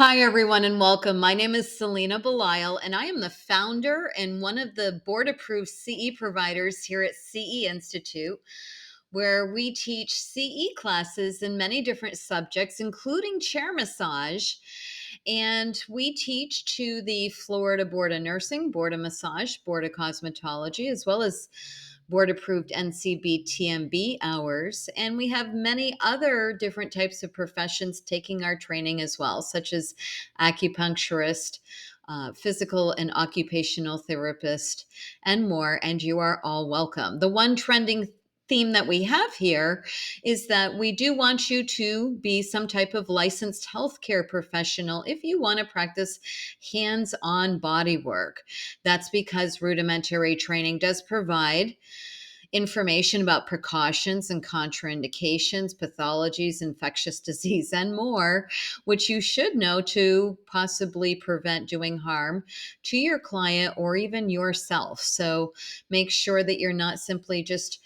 Hi, everyone, and welcome. My name is Selena Belisle, and I am the founder and one of the board approved CE providers here at CE Institute, where we teach CE classes in many different subjects, including chair massage. And we teach to the Florida Board of Nursing, Board of Massage, Board of Cosmetology, as well as board approved NCB TMB hours. And we have many other different types of professions taking our training as well, such as acupuncturist, physical and occupational therapist, and more. And you are all welcome. The one trending theme that we have here is that we do want you to be some type of licensed healthcare professional if you want to practice hands-on body work. That's because rudimentary training does provide information about precautions and contraindications, pathologies, infectious disease, and more, which you should know to possibly prevent doing harm to your client or even yourself. So make sure that you're not simply just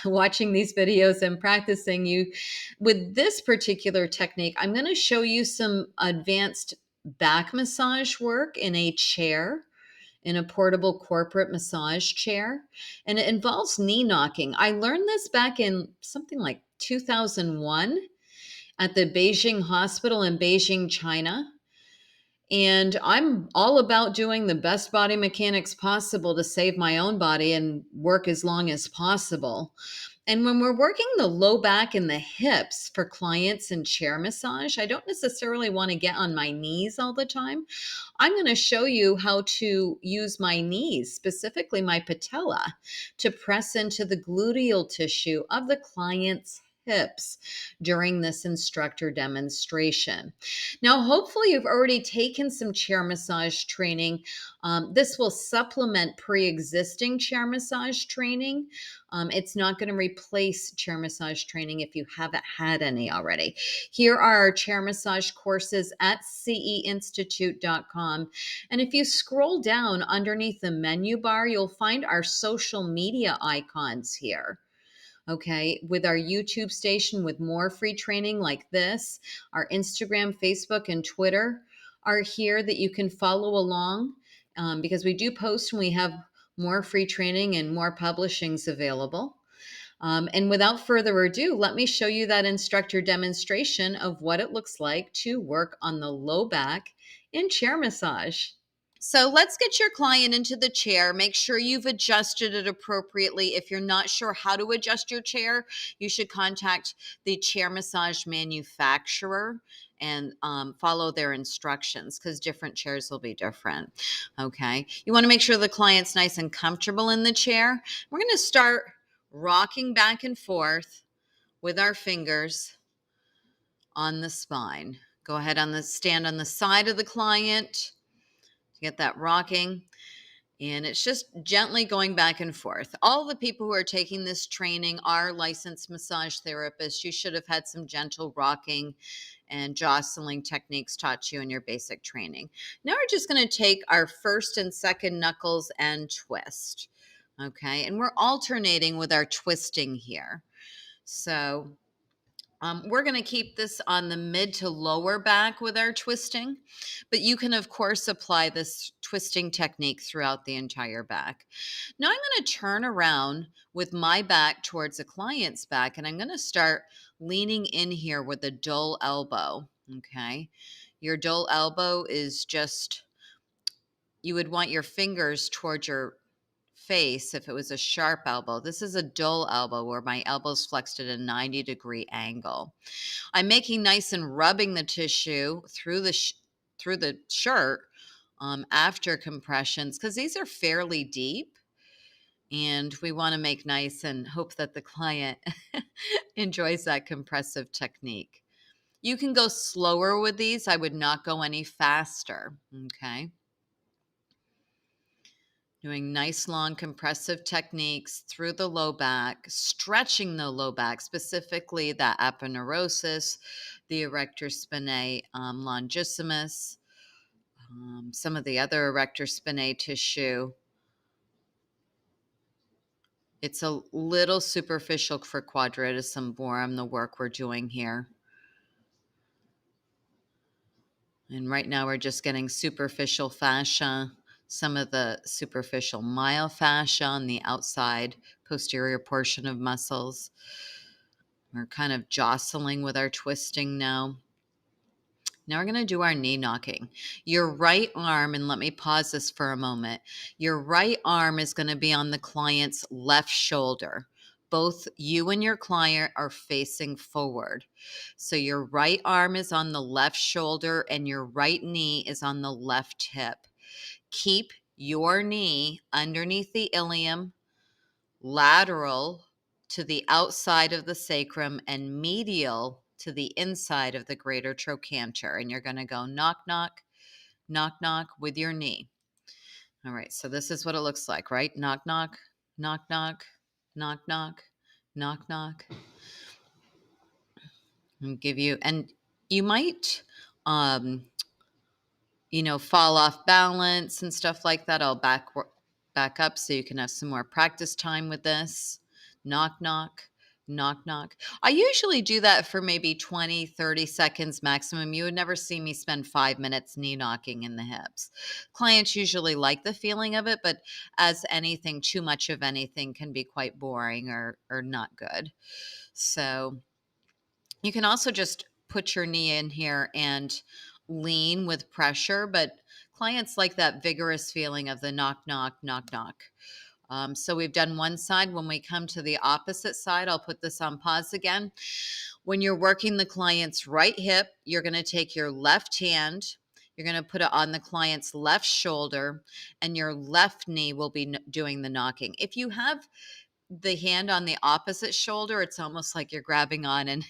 watching these videos and practicing. You with this particular technique, I'm going to show you some advanced back massage work in a chair, in a portable corporate massage chair, and it involves knee knocking. I learned this back in something like 2001 at the Beijing Hospital in Beijing, China. And I'm all about doing the best body mechanics possible to save my own body and work as long as possible. And when we're working the low back and the hips for clients in chair massage, I don't necessarily want to get on my knees all the time. I'm going to show you how to use my knees, specifically my patella, to press into the gluteal tissue of the client's hips during this instructor demonstration. Now, hopefully, you've already taken some chair massage training. This will supplement pre existing chair massage training. It's not going to replace chair massage training if you haven't had any already. Here are our chair massage courses at ceinstitute.com. And if you scroll down underneath the menu bar, you'll find our social media icons here. Okay, with our YouTube station with more free training like this, our Instagram, Facebook, and Twitter are here that you can follow along, because we do post when we have more free training and more publishings available. And without further ado, let me show you that instructor demonstration of what it looks like to work on the low back in chair massage. So let's get your client into the chair. Make sure you've adjusted it appropriately. If you're not sure how to adjust your chair, you should contact the chair massage manufacturer and follow their instructions, because different chairs will be different. Okay. You want to make sure the client's nice and comfortable in the chair. We're going to start rocking back and forth with our fingers on the spine. Go ahead stand on the side of the client. Get that rocking. And it's just gently going back and forth. All the people who are taking this training are licensed massage therapists. You should have had some gentle rocking and jostling techniques taught you in your basic training. Now we're just going to take our first and second knuckles and twist. Okay. And we're alternating with our twisting here. So we're going to keep this on the mid to lower back with our twisting, but you can, of course, apply this twisting technique throughout the entire back. Now I'm going to turn around with my back towards a client's back, and I'm going to start leaning in here with a dull elbow, okay? Your dull elbow is just, you would want your fingers towards your face if it was a sharp elbow. This is a dull elbow where my elbow's flexed at a 90-degree angle. I'm making nice and rubbing the tissue through the shirt after compressions, because these are fairly deep, and we want to make nice and hope that the client enjoys that compressive technique. You can go slower with these. I would not go any faster. Okay. Doing nice long compressive techniques through the low back, stretching the low back, specifically the aponeurosis, the erector spinae longissimus, some of the other erector spinae tissue. It's a little superficial for quadratus lumborum, the work we're doing here. And right now we're just getting superficial fascia, some of the superficial myofascia on the outside posterior portion of muscles. We're kind of jostling with our twisting now. Now we're going to do our knee knocking. Your right arm, and let me pause this for a moment. Your right arm is going to be on the client's left shoulder. Both you and your client are facing forward. So your right arm is on the left shoulder and your right knee is on the left hip. Keep your knee underneath the ilium, lateral to the outside of the sacrum, and medial to the inside of the greater trochanter. And you're going to go knock, knock, knock, knock with your knee. All right, so this is what it looks like, right? Knock, knock, knock, knock, knock, knock, knock, knock. And give you, and you might, fall off balance and stuff like that. I'll back up so you can have some more practice time with this. Knock, knock, knock, knock. I usually do that for maybe 20, 30 seconds maximum. You would never see me spend 5 minutes knee knocking in the hips. Clients usually like the feeling of it, but as anything, too much of anything can be quite boring or not good. So you can also just put your knee in here and lean with pressure, but clients like that vigorous feeling of the knock, knock, knock, knock. So we've done one side. When we come to the opposite side, I'll put this on pause again. When you're working the client's right hip, you're going to take your left hand, you're going to put it on the client's left shoulder, and your left knee will be doing the knocking. If you have the hand on the opposite shoulder, it's almost like you're grabbing on and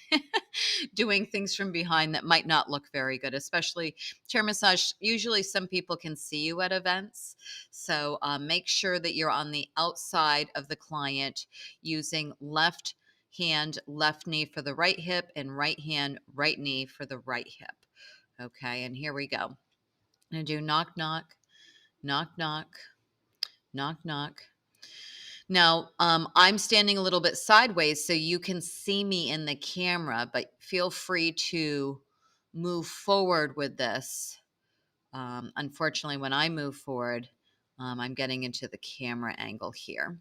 doing things from behind that might not look very good, especially chair massage. Usually some people can see you at events. So make sure that you're on the outside of the client using left hand, left knee for the right hip, and right hand, right knee for the right hip. Okay, and here we go. I'm going to do knock, knock, knock, knock, knock, knock. Now, I'm standing a little bit sideways so you can see me in the camera, but feel free to move forward with this. Unfortunately, when I move forward, I'm getting into the camera angle here.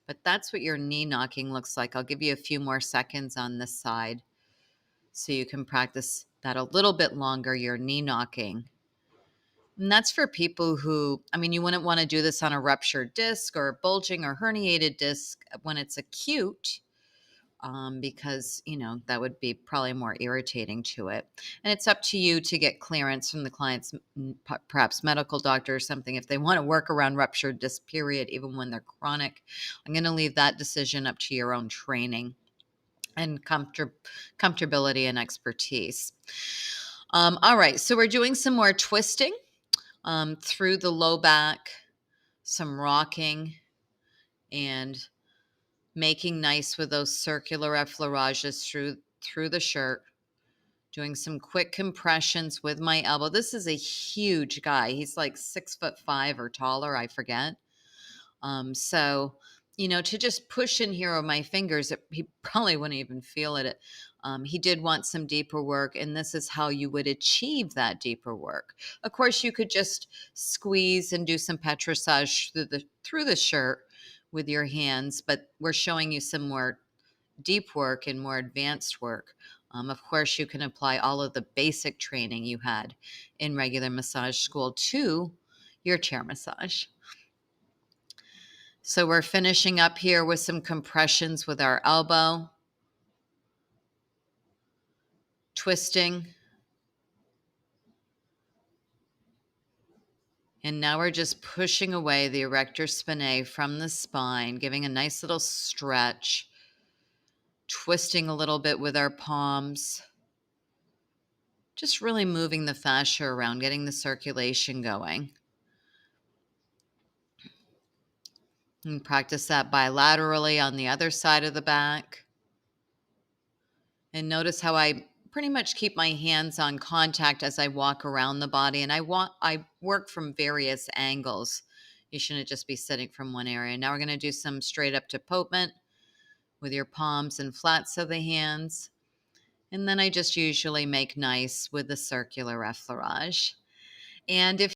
But that's what your knee knocking looks like. I'll give you a few more seconds on this side so you can practice that a little bit longer, your knee knocking. And that's for people who, you wouldn't want to do this on a ruptured disc or bulging or herniated disc when it's acute, because, that would be probably more irritating to it. And it's up to you to get clearance from the client's, perhaps medical doctor or something, if they want to work around ruptured disc, period, even when they're chronic. I'm going to leave that decision up to your own training and comfortability and expertise. All right, so we're doing some more twisting. Through the low back, some rocking, and making nice with those circular effleurages through the shirt. Doing some quick compressions with my elbow. This is a huge guy. He's like 6'5" or taller, I forget. So, to just push in here with my fingers, he probably wouldn't even feel it. He did want some deeper work, and this is how you would achieve that deeper work. Of course, you could just squeeze and do some petrissage through the shirt with your hands, but we're showing you some more deep work and more advanced work. Of course, you can apply all of the basic training you had in regular massage school to your chair massage. So we're finishing up here with some compressions with our elbow, twisting. And now we're just pushing away the erector spinae from the spine, giving a nice little stretch, twisting a little bit with our palms, just really moving the fascia around, getting the circulation going. And practice that bilaterally on the other side of the back. And notice how I pretty much keep my hands on contact as I walk around the body. And I work from various angles. You shouldn't just be sitting from one area. Now we're going to do some straight up deportment with your palms and flats of the hands. And then I just usually make nice with the circular effleurage. And if